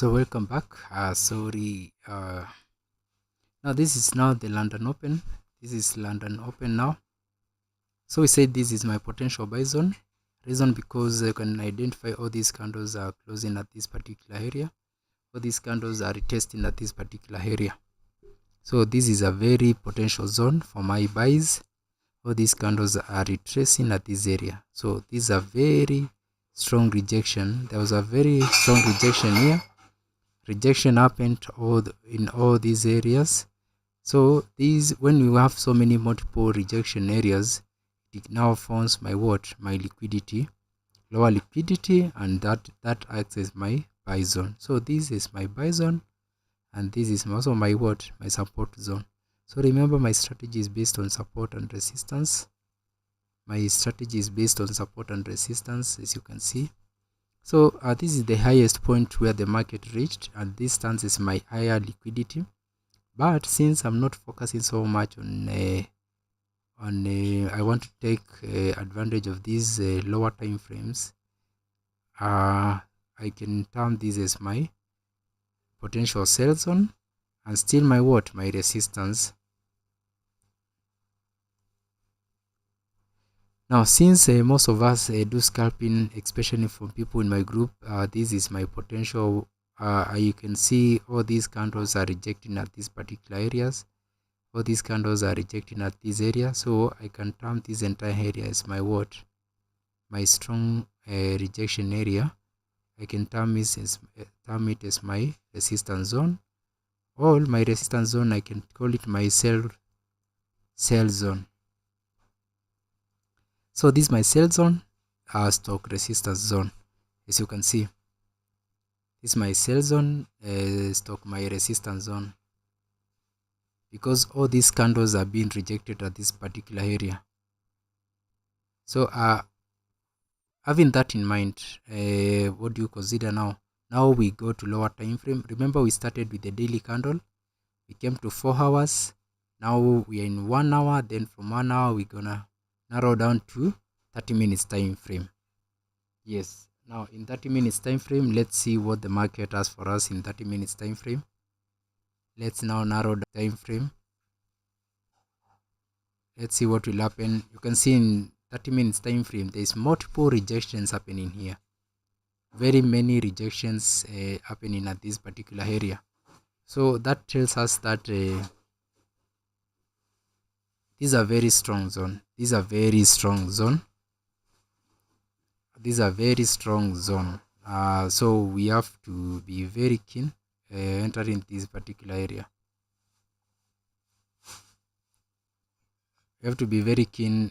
So welcome back. Now this is now the London Open. This is London Open now. So we said this is my potential buy zone. Reason because you can identify all these candles are closing at this particular area. All these candles are retesting at this particular area. So this is a very potential zone for my buys. All these candles are retracing at this area. So this is a very strong rejection. There was a very strong rejection here. Rejection happened in all these areas. So when you have so many multiple rejection areas, it now forms my liquidity, lower liquidity, and that acts as my buy zone. So this is my buy zone, and this is also my support zone. So remember, my strategy is based on support and resistance. As you can see. So this is the highest point where the market reached, and this stands as my higher liquidity. But since I'm not focusing so much on I want to take advantage of these lower time frames, I can term this as my potential sell zone and still my resistance. Now, since most of us do scalping, especially from people in my group, this is my potential. You can see all these candles are rejecting at these particular areas. All these candles are rejecting at this area. So I can term this entire area as my my strong rejection area. I can term it as my resistance zone. Or my resistance zone, I can call it my sell zone. So this is my sell zone, stock resistance zone. As you can see, this is my sell zone, stock my resistance zone, because all these candles are being rejected at this particular area. So having that in mind, what do you consider now? Now we go to lower time frame. Remember, we started with the daily candle, we came to 4 hours. Now we are in 1 hour. Then from 1 hour we're gonna narrow down to 30 minutes time frame. Yes, now in 30 minutes time frame, let's see what the market has for us in 30 minutes time frame. Let's now narrow the time frame. Let's see what will happen. You can see in 30 minutes time frame, there's multiple rejections happening here. Very many rejections happening at this particular area. So that tells us that this is a very strong zone. This is a very strong zone. This is a very strong zone. So we have to be very keen entering this particular area. We have to be very keen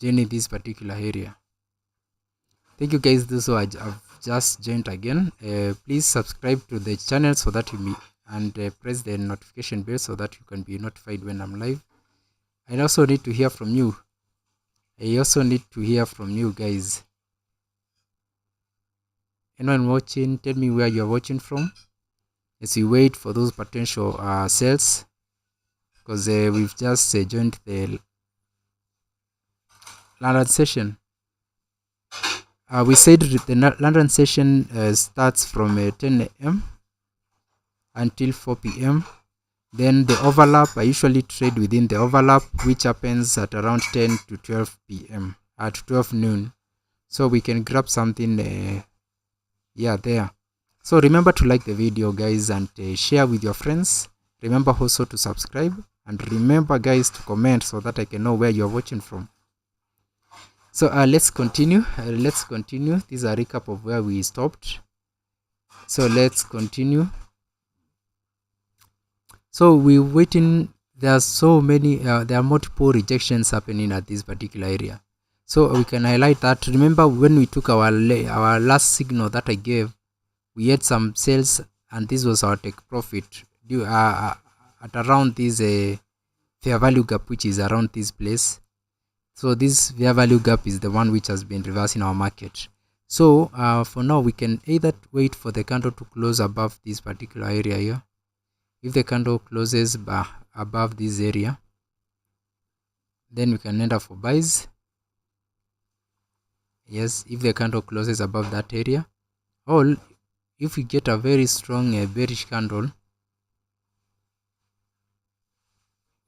joining this particular area. Thank you guys. Those who have just joined again, please subscribe to the channel so that and press the notification bell so that you can be notified when I'm live. I also need to hear from you. Guys. Anyone watching, tell me where you're watching from as we wait for those potential sales, because we've just joined the London session. We said the London session starts from 10 a.m. until 4 p.m. Then the overlap, I usually trade within the overlap, which happens at around 10 to 12 p.m. at 12 noon. So we can grab something there. So remember to like the video, guys, and share with your friends. Remember also to subscribe, and remember, guys, to comment so that I can know where you're watching from. So let's continue. This is a recap of where we stopped. So let's continue. So we're waiting. There are so many. There are multiple rejections happening at this particular area. So we can highlight that. Remember when we took our last signal that I gave, we had some sales, and this was our take profit due at around this fair value gap, which is around this place. So this fair value gap is the one which has been reversing our market. So for now, we can either wait for the candle to close above this particular area here. If the candle closes above this area, then we can enter for buys. Yes, if the candle closes above that area, Or if we get a very strong bearish candle,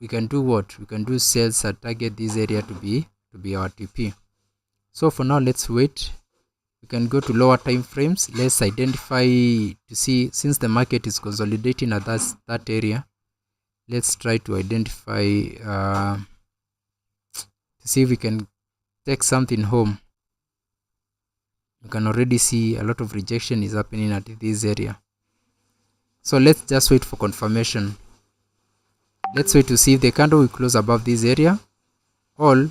we can do what? We can do sales and target this area to be our TP. So for now, let's wait. We can go to lower time frames. Let's identify to see, since the market is consolidating at that area, let's try to identify to see if we can take something home. You can already see a lot of rejection is happening at this area. So let's just wait for confirmation. Let's wait to see if the candle will close above this area, or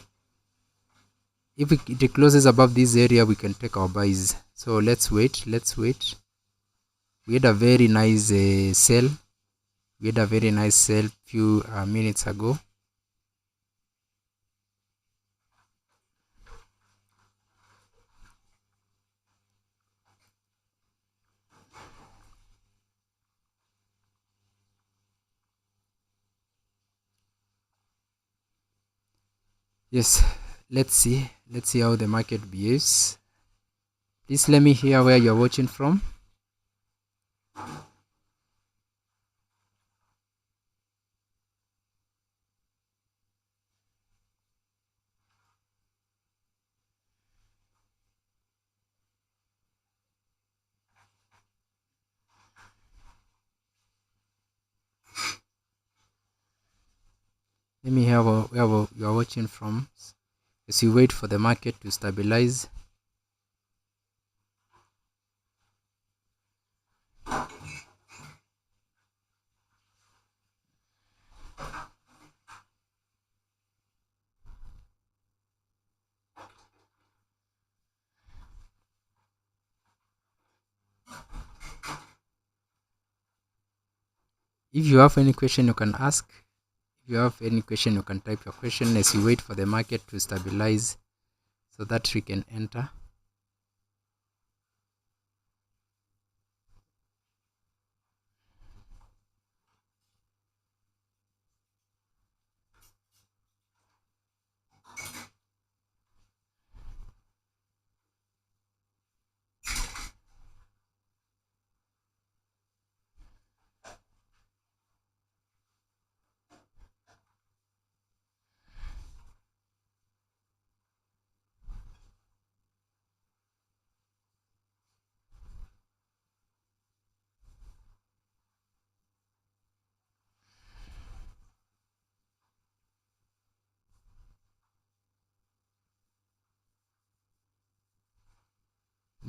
if it closes above this area, we can take our buys. So let's wait. We had a very nice sell. We had a very nice sell few minutes ago. Yes, let's see how the market behaves. Please let me hear where you're watching from. Let me hear where you're watching from as you wait for the market to stabilize. If you have any question, you can ask. If you have any question, you can type your question as you wait for the market to stabilize so that we can enter.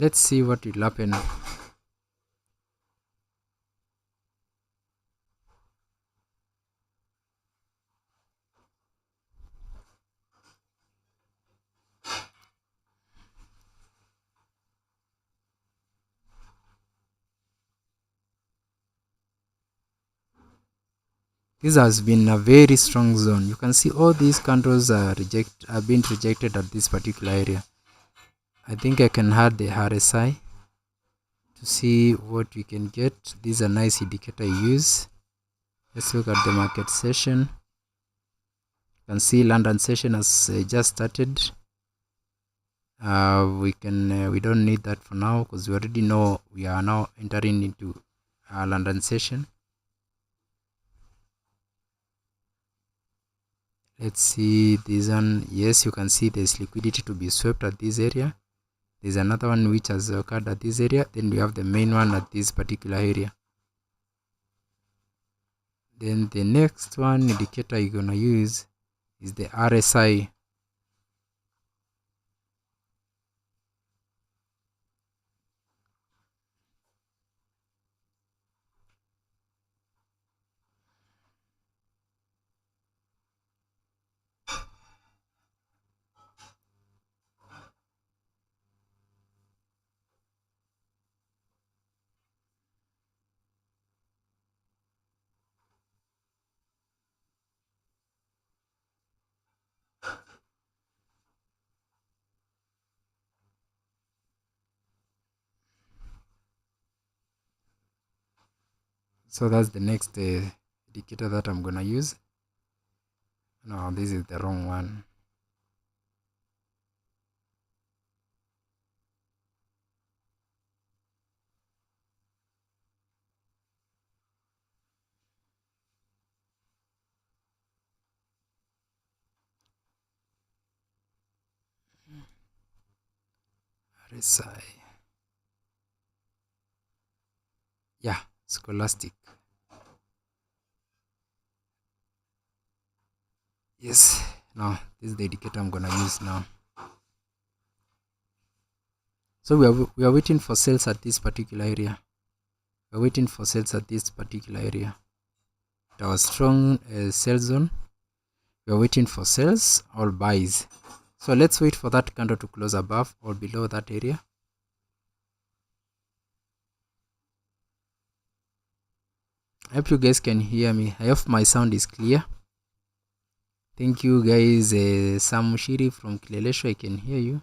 Let's see what will happen. This has been a very strong zone. You can see all these candles are being rejected at this particular area. I think I can add the RSI to see what we can get. This is a nice indicator I use. Let's look at the market session. You can see London session has just started. We don't need that for now because we already know we are now entering into London session. Let's see this one. Yes, you can see there's liquidity to be swept at this area. There's another one which has occurred at this area. Then we have the main one at this particular area. Then the next one indicator you're gonna use is the RSI. So that's the next indicator that I'm gonna use. No, this is the wrong one. RSI. Yeah, Scholastic. Yes, now this is the indicator I'm gonna use now. So we are waiting for sales at this particular area. We're waiting for sales at this particular area. Our strong sell zone. We're waiting for sales or buys. So let's wait for that candle to close above or below that area. I hope you guys can hear me. I hope my sound is clear. Thank you guys. Sam Mushiri from Kilelesho, I can hear you.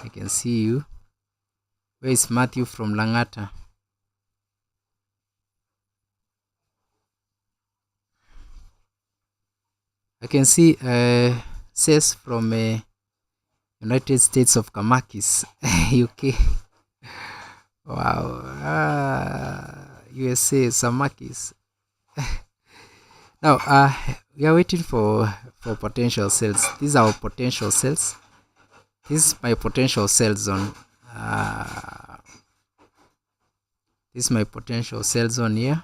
I can see you. Where is Matthew from Langata? I can see says from United States of Kamakis, UK. Wow. USA, Samakis. Now, we are waiting for potential sales. These are our potential sales. This is my potential sales zone. This is my potential sales zone here.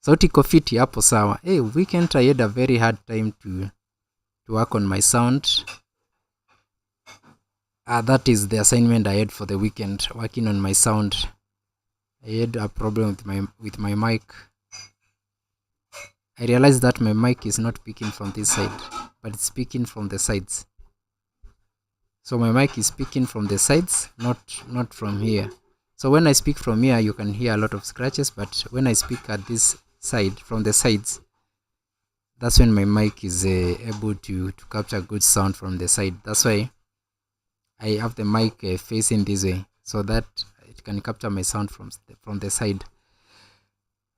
Sauti kofiti hapo sawa. Hey, weekend I had a very hard time to work on my sound. That is the assignment I had for the weekend, working on my sound. I had a problem with my mic. I realized that my mic is not picking from this side, but it's picking from the sides. So my mic is speaking from the sides, not from here. So when I speak from here, you can hear a lot of scratches, but when I speak at this side, from the sides, that's when my mic is able to capture good sound from the side. That's why I have the mic facing this way, so that it can capture my sound from the side.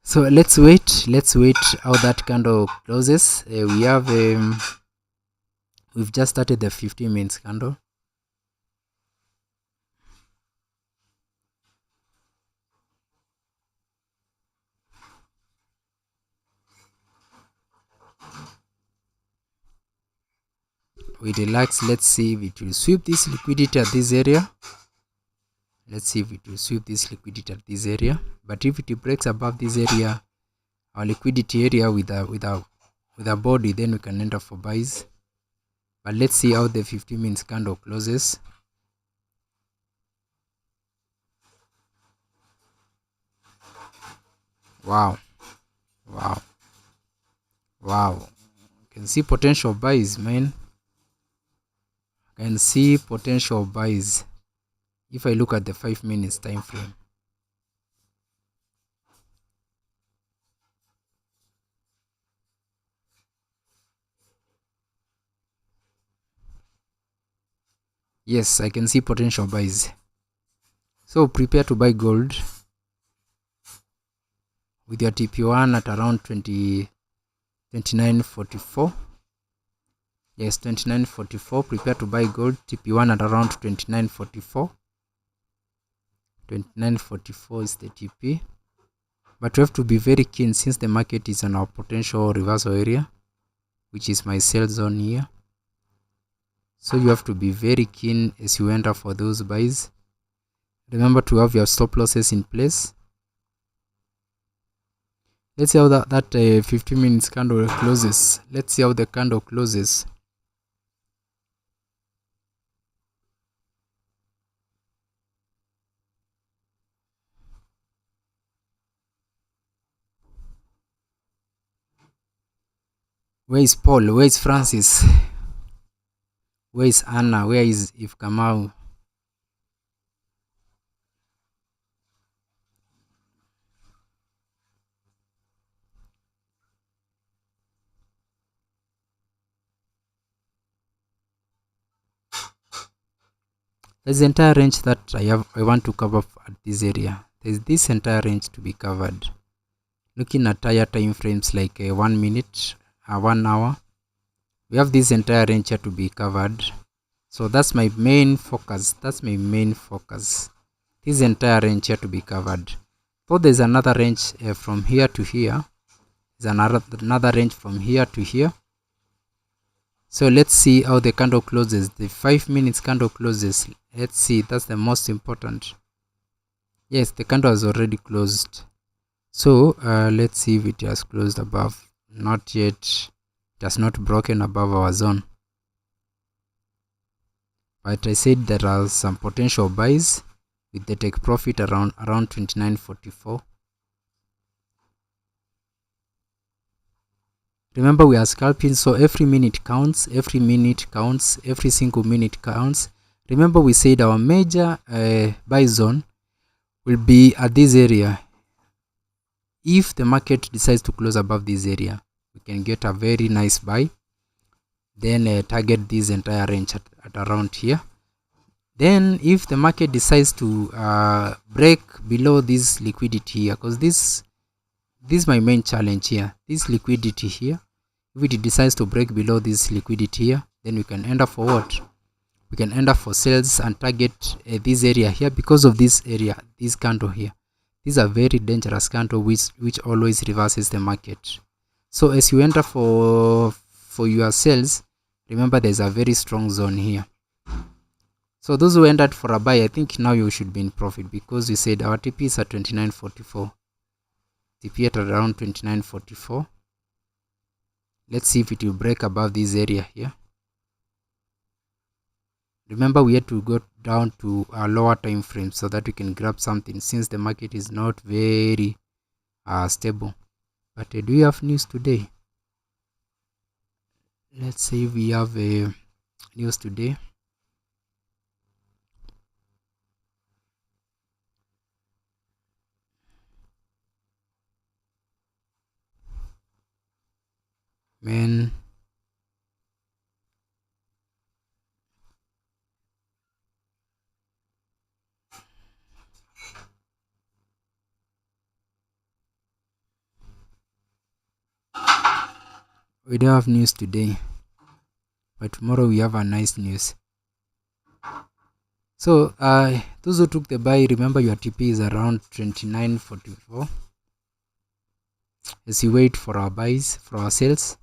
So let's wait how that candle closes. We have we've just started the 15 minutes candle. We relax. Let's see if it will sweep this liquidity at this area. Let's see if it will sweep this liquidity at this area. But if it breaks above this area, our liquidity area with a body, then we can enter for buys. But let's see how the 15 minutes candle closes. Wow. You can see potential buys, man. Can see potential buys if I look at the 5 minutes time frame. Yes, I can see potential buys. So prepare to buy gold with your TP1 at around 29.44. Yes, 29.44. Prepare to buy gold. TP1 at around 29.44. 29.44 is the TP. But we have to be very keen since the market is on our potential reversal area, which is my sell zone here. So you have to be very keen as you enter for those buys. Remember to have your stop losses in place. Let's see how that 15 minutes candle closes. Let's see how the candle closes. Where is Paul? Where is Francis? Where is Anna? Where is If Kamau? There's the entire range that I want to cover at this area. There's this entire range to be covered. Looking at higher time frames like 1 minute, 1 hour, we have this entire range here to be covered. So that's my main focus. This entire range here to be covered. So there's another range from here to here. There's another range from here to here. So let's see how the candle closes. The 5 minutes candle closes. Let's see, that's the most important. Yes, the candle has already closed. So let's see if it has closed above. Not yet. It has not broken above our zone. But I said there are some potential buys with the take profit around 29.44. Remember, we are scalping, so every minute counts, every minute counts, every single minute counts. Remember, we said our major buy zone will be at this area. If the market decides to close above this area, we can get a very nice buy. Then target this entire range at around here. Then if the market decides to break below this liquidity here, because this is my main challenge here, this liquidity here, if it decides to break below this liquidity here, then we can end up for what? We can end up for sales and target this area here because of this area, this candle here. These are very dangerous candle which always reverses the market. So as you enter for your sales, remember there's a very strong zone here. So those who entered for a buy, I think now you should be in profit because we said our TP is at 29.44. TP at around 29.44. Let's see if it will break above this area here. Remember, we had to go down to a lower time frame so that we can grab something since the market is not very stable. But do we have news today? Let's say we have news today. Man, we don't have news today, but tomorrow we have a nice news. So those who took the buy, remember your TP is around 29.44. As you wait for our buys, for our sales,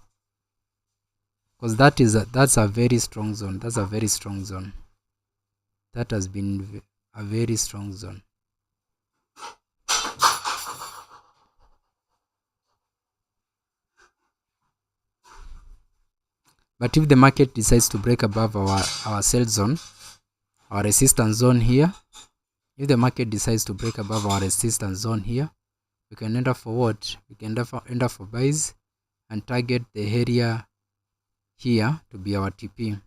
because that's a very strong zone. That's a very strong zone. That has been a very strong zone. But if the market decides to break above our sell zone, our resistance zone here, if the market decides to break above our resistance zone here, we can enter for what? We can enter for buys and target the area here to be our TP.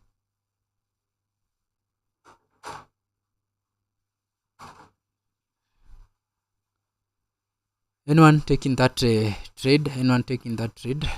Anyone taking that trade? Anyone taking that trade?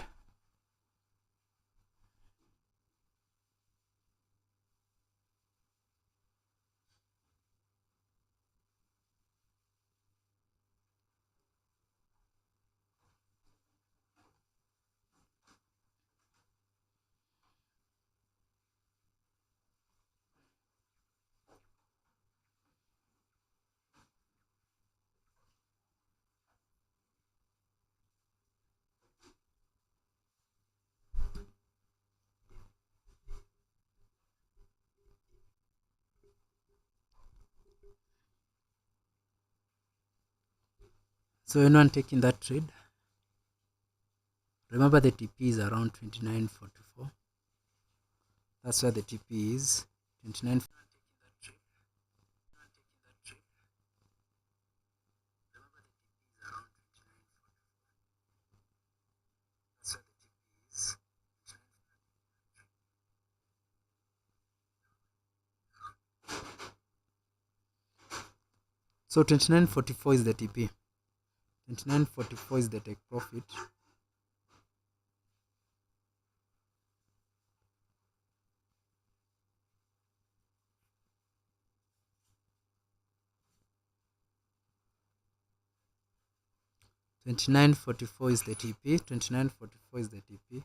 So anyone taking that trade? Remember the TP is around 29.44. That's where the TP is. 29. So 29.44 is the TP. 29.44 is the take profit. $29.44 is the TP. $29.44 is the TP.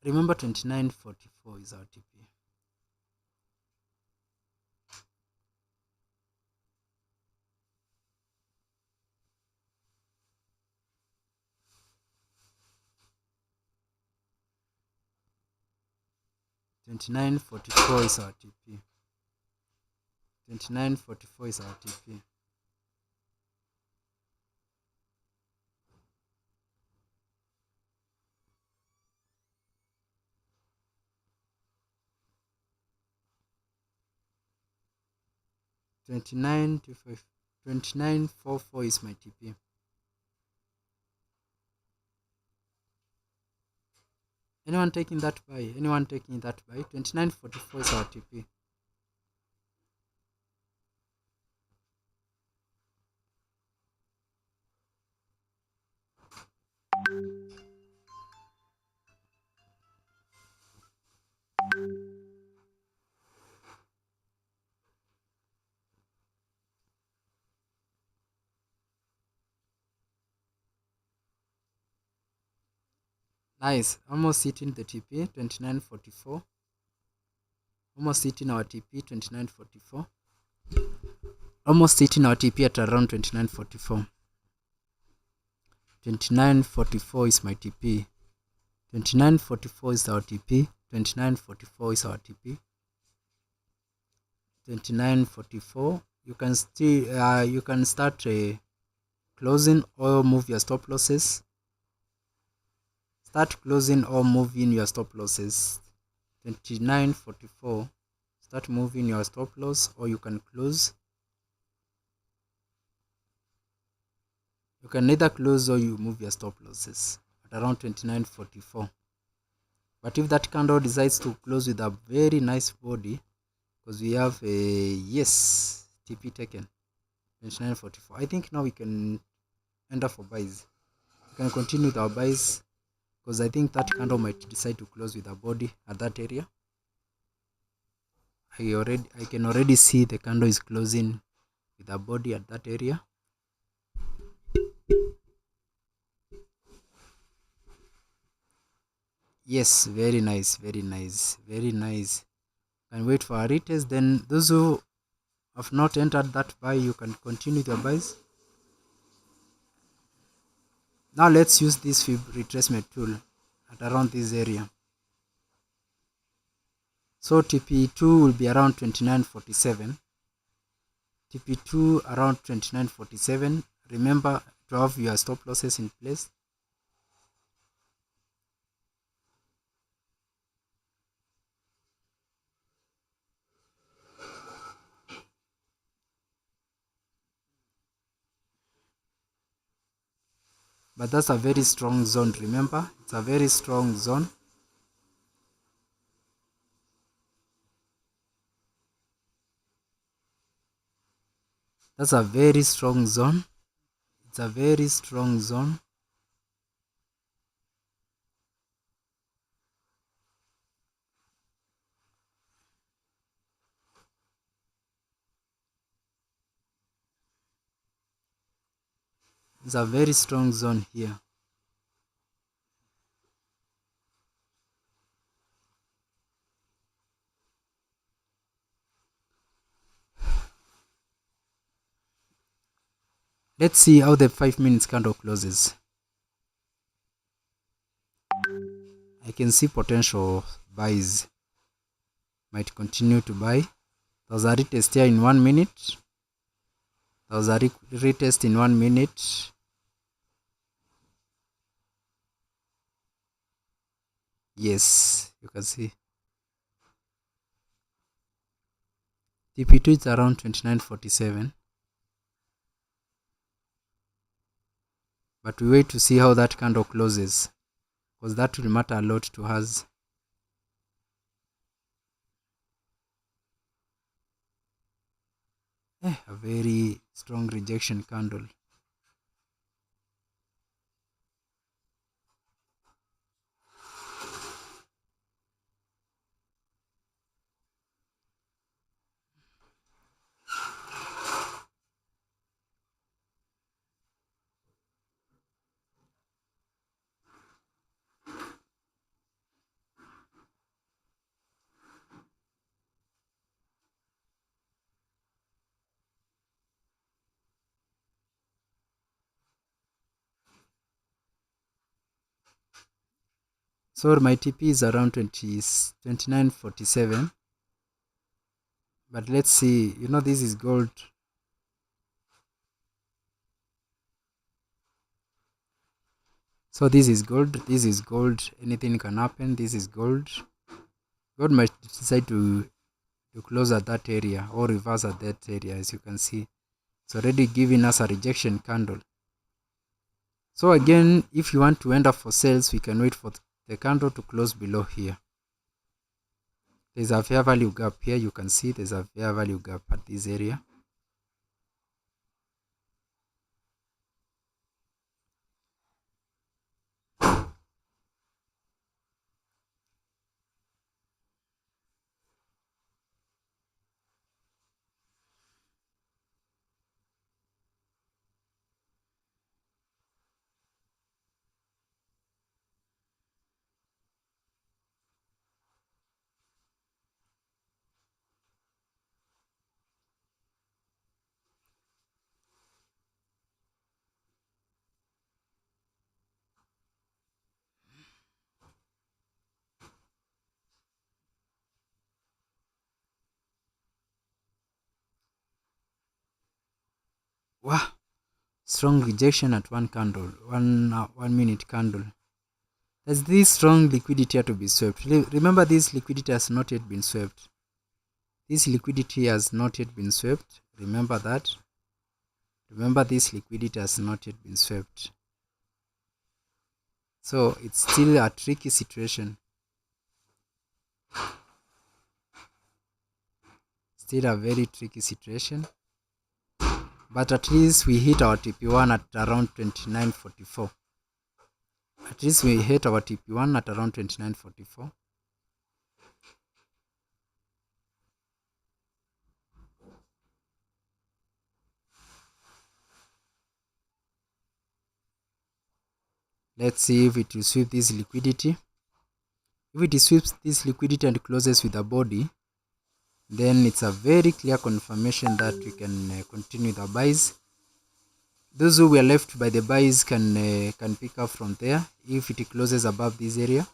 Remember 29.44 is our TP. $29.44 is our TP. 29.44 is our TP. $29.44 is my TP. Anyone taking that buy? Anyone taking that buy? 29.44 is our TP. Nice, almost hitting the TP, 29.44. Almost hitting our TP, 29.44. Almost hitting our TP at around 29.44. 29.44 is my TP. 29.44 is our TP. 29.44 is our TP. 29.44. You can still you can start closing or move your stop losses. Start closing or move in your stop losses. 29.44. Start moving your stop loss, or you can close. You can either close or you move your stop losses at around 29.44. But if that candle decides to close with a very nice body, because we have a yes TP taken 29.44, I think now we can enter for buys. We can continue with our buys, because I think that candle might decide to close with a body at that area. I can already see the candle is closing with a body at that area. Yes, very nice, very nice, very nice. And wait for a retest. Then those who have not entered that buy, you can continue with your buys. Now let's use this fib retracement tool at around this area. So TP2 will be around 29.47. TP2 around 29.47. Remember to have your stop losses in place. But that's a very strong zone, remember? It's a very strong zone. That's a very strong zone. It's a very strong zone. It's a very strong zone here. Let's see how the 5 minutes candle closes. I can see potential buys. Might continue to buy. There was a retest here in 1 minute. There was a retest in 1 minute. Yes, you can see. TP2 is around 29.47. But we wait to see how that candle closes, because that will matter a lot to us. A very strong rejection candle. So my TP is around 29.47. But let's see, this is gold. So this is gold, anything can happen. This is gold. Gold might decide to close at that area or reverse at that area. As you can see, it's already giving us a rejection candle. So again, if you want to enter for sales, we can wait for the candle to close below here. There's a fair value gap here. You can see there's a fair value gap at this area. Wow, strong rejection at one candle, 1 minute candle. There's this strong liquidity here to be swept. Remember, this liquidity has not yet been swept. This liquidity has not yet been swept. Remember that. Remember, this liquidity has not yet been swept. So it's still a tricky situation. Still a very tricky situation. But at least we hit our TP1 at around 29.44. At least we hit our TP1 at around 29.44. Let's see if it will sweep this liquidity. If it sweeps this liquidity and closes with a body, then it's a very clear confirmation that we can continue the buys. Those who were left by the buys can pick up from there if it closes above this area.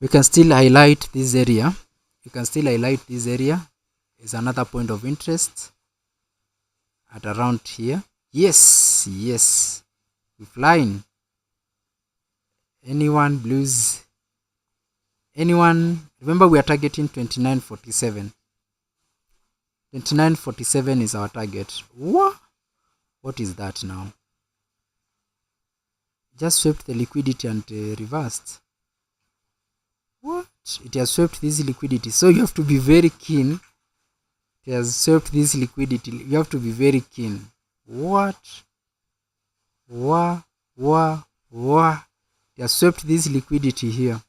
We can still highlight this area. You can still highlight this area. Is another point of interest at around here. Yes, we're flying. Anyone blues? Anyone? Remember, we are targeting 29.47. 29.47 is our target. What is that now? Just swept the liquidity and reversed. What? It has swept this liquidity. So you have to be very keen. It has swept this liquidity. You have to be very keen. What? It has swept this liquidity here.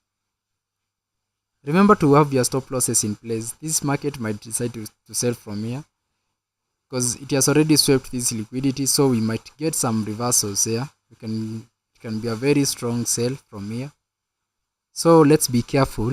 Remember to have your stop losses in place. This market might decide to sell from here because it has already swept this liquidity, so we might get some reversals here. It can be a very strong sell from here. So let's be careful.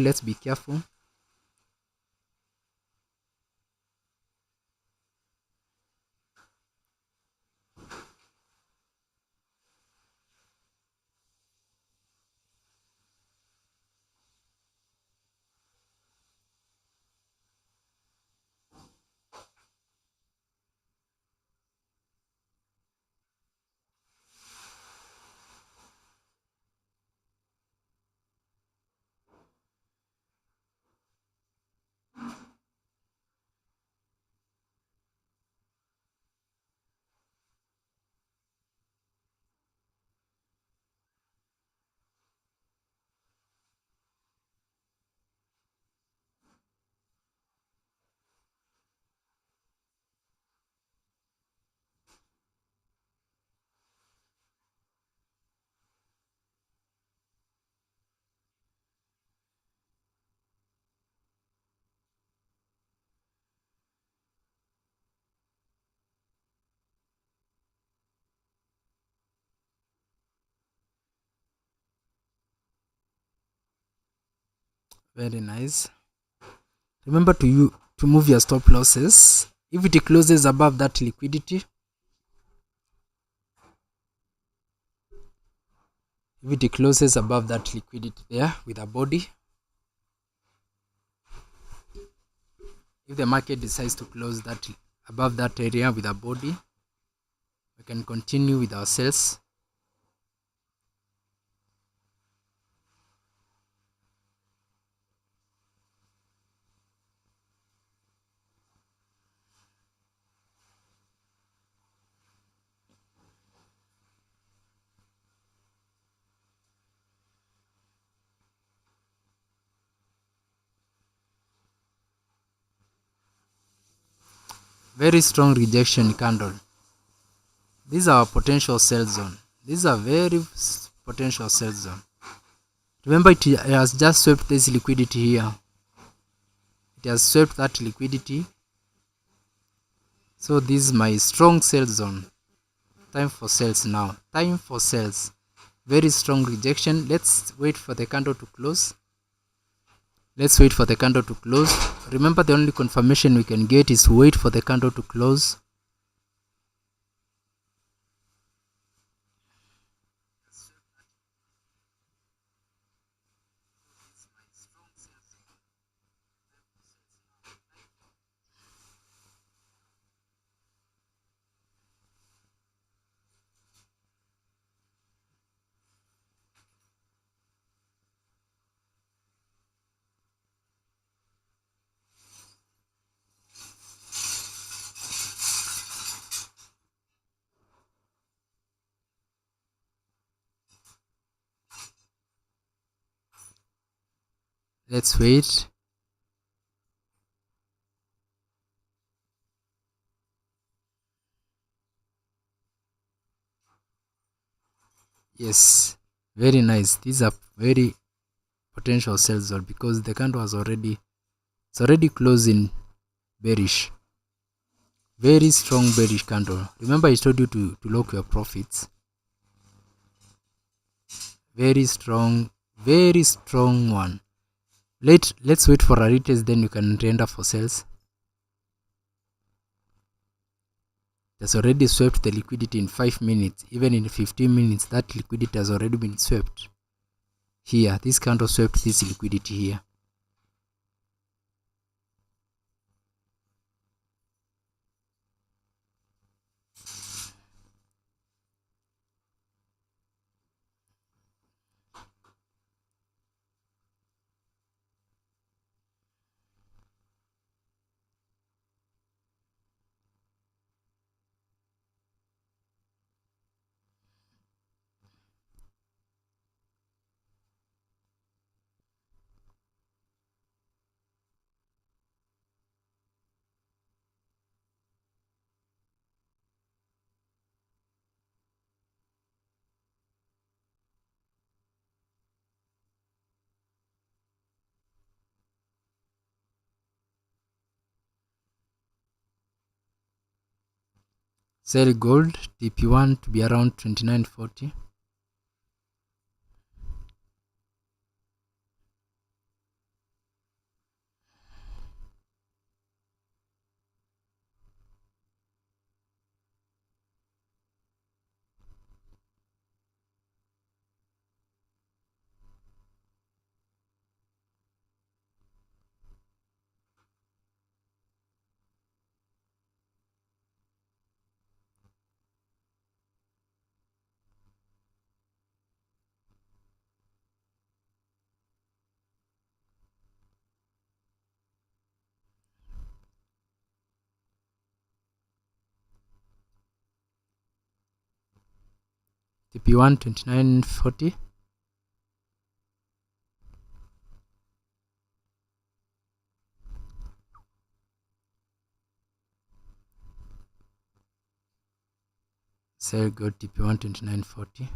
Very nice. Remember to move your stop losses. If it closes above that liquidity, If it closes above that liquidity there with a body, if the market decides to close that above that area with a body, we can continue with our sales. Very strong rejection candle. These are our potential sell zone. These are very potential sell zone. Remember, it has just swept this liquidity here. It has swept that liquidity. So this is my strong sell zone. Time for sales now. Time for sales. Very strong rejection. Let's wait for the candle to close. Let's wait for the candle to close. Remember, the only confirmation we can get is wait for the candle to close. Let's wait. Yes, very nice. These are very potential sell zone because the candle was already closing bearish. Very strong bearish candle. Remember, I told you to lock your profits. Very strong one. Let's wait for a retest, then you can render for sales. That's already swept the liquidity in 5 minutes. Even in 15 minutes, that liquidity has already been swept. Here, this candle swept this liquidity here. Sell gold, TP1 to be around 29.40. TP1 29.40. Sell gold, TP1 29.40.